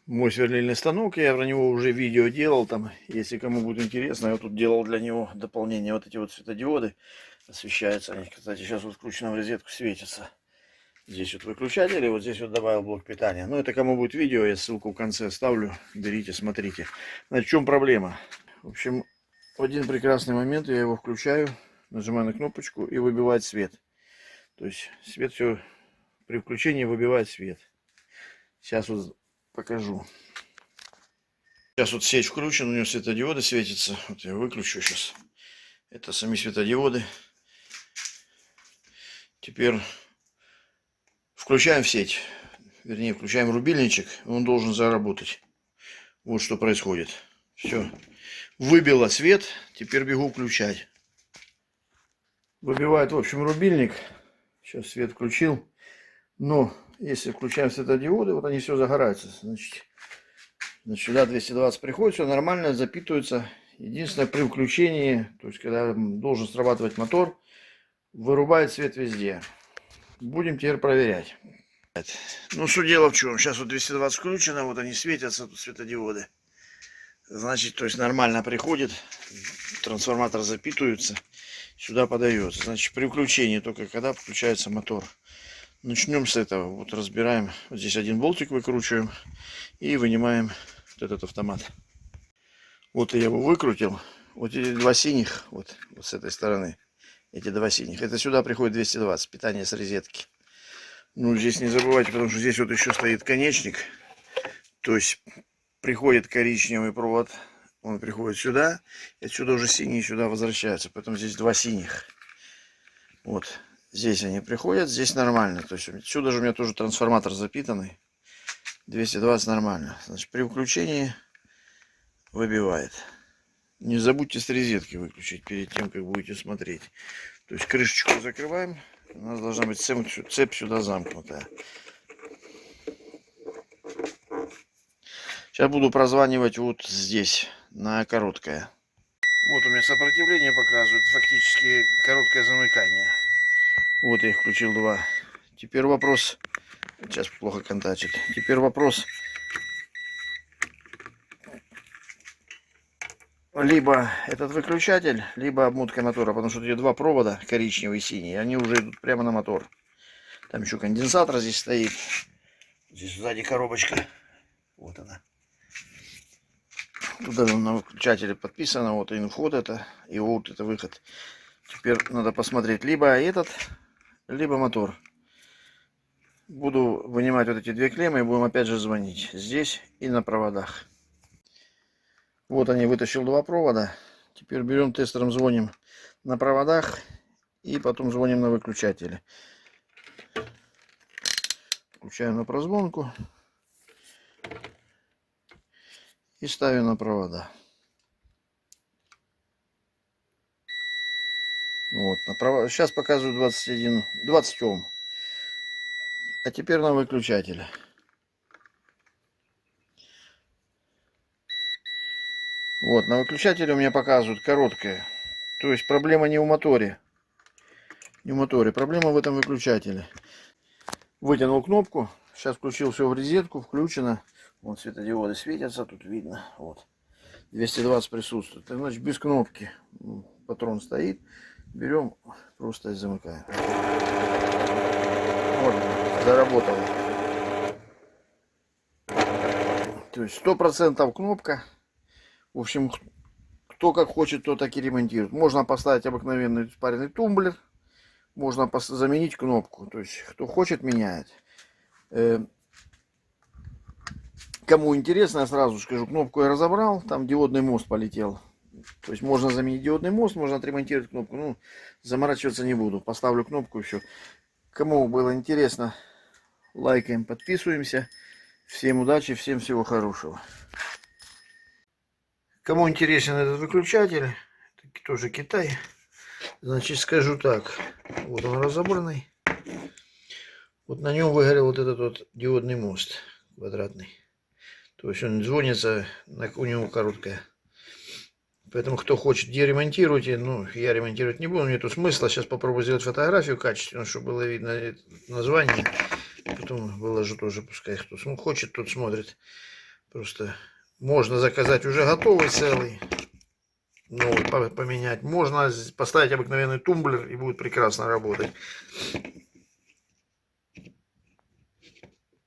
мой сверлильный станок. Я про него уже видео делал. Там, если кому будет интересно, я тут делал для него дополнение. Вот эти вот светодиоды освещаются. Они, кстати, сейчас вот включена в розетку, светятся. Здесь вот выключатели, вот здесь вот добавил блок питания. Но это кому будет видео, я ссылку в конце оставлю. Берите, смотрите. Значит, в чем проблема? В общем, в один прекрасный момент я его включаю, нажимаю на кнопочку и выбивает свет. То есть свет все при включении выбивает свет. Сейчас вот покажу. Сейчас вот сеть включена, у нее светодиоды светятся. Вот я выключу сейчас. Это сами светодиоды. Теперь включаем в сеть. Вернее, включаем рубильничек. Он должен заработать. Вот что происходит. Все. Выбило свет. Теперь бегу включать. Выбивает, в общем, рубильник. Сейчас свет включил. Но если включаем светодиоды, вот они все загораются. Значит, сюда 220 приходит, все нормально, запитывается. Единственное, при включении, то есть когда должен срабатывать мотор, вырубает свет везде. Будем теперь проверять. Ну, что дело в чем? Сейчас вот 220 включено, вот они светятся, тут светодиоды. Значит, то есть нормально приходит, трансформатор запитывается, сюда подается. Значит, при включении только когда включается мотор. Начнем с этого. Вот разбираем. Вот здесь один болтик выкручиваем и вынимаем вот этот автомат. Вот я его выкрутил. Вот эти два синих, вот с этой стороны, эти два синих. Это сюда приходит 220, питание с розетки. Ну, здесь не забывайте, потому что здесь вот еще стоит конечник. То есть приходит коричневый провод, он приходит сюда, и отсюда уже синие сюда возвращаются. Поэтому здесь два синих. Вот. Здесь они приходят, здесь нормально. То есть отсюда же у меня тоже трансформатор запитанный. 220 нормально. Значит, при включении выбивает. Не забудьте с розетки выключить перед тем, как будете смотреть. То есть крышечку закрываем. У нас должна быть цепь сюда замкнутая. Сейчас буду прозванивать вот здесь, на короткое. Вот у меня сопротивление показывает. Фактически короткое замыкание. Вот я их включил два. Теперь вопрос. Сейчас плохо контачит. Теперь вопрос. Либо этот выключатель, либо обмотка мотора. Потому что эти два провода, коричневый и синий, они уже идут прямо на мотор. Там еще конденсатор здесь стоит. Здесь сзади коробочка. Вот она. Туда на выключателе подписано. Вот инвход это. И вот это выход. Теперь надо посмотреть либо этот, либо мотор. Буду вынимать вот эти две клеммы и будем опять же звонить. Здесь и на проводах. Вот они, вытащил два провода. Теперь берем тестером, звоним на проводах и потом звоним на выключателе. Включаем на прозвонку и ставим на провода. Вот, на провод... Сейчас показываю 20 Ом. А теперь на выключателе. Вот, на выключателе у меня показывают короткое. То есть проблема не в моторе. Не в моторе, проблема в этом выключателе. Вытянул кнопку. Сейчас включил все в розетку, включено. Вот светодиоды светятся, тут видно. Вот. 220 присутствует. Это значит без кнопки. Патрон стоит. Берем, просто и замыкаем. Вот, заработало. То есть 100% кнопка. В общем, кто как хочет, то так и ремонтирует. Можно поставить обыкновенный спаренный тумблер. Можно заменить кнопку. То есть, кто хочет, меняет. Кому интересно, я сразу скажу, кнопку я разобрал. Там диодный мост полетел. То есть, можно заменить диодный мост, можно отремонтировать кнопку. Ну, заморачиваться не буду. Поставлю кнопку и все. Кому было интересно, лайкаем, подписываемся. Всем удачи, всем всего хорошего. Кому интересен этот выключатель, тоже Китай, значит, скажу так. Вот он разобранный. Вот на нем выгорел вот этот вот диодный мост квадратный. То есть он звонится, у него короткая. Поэтому кто хочет, где ремонтируйте. Ну, я ремонтировать не буду, нету смысла. Сейчас попробую сделать фотографию качественно, чтобы было видно название. потом выложу тоже, пускай кто хочет, тот смотрит. Просто можно заказать уже готовый целый, новый поменять. Можно поставить обыкновенный тумблер и будет прекрасно работать.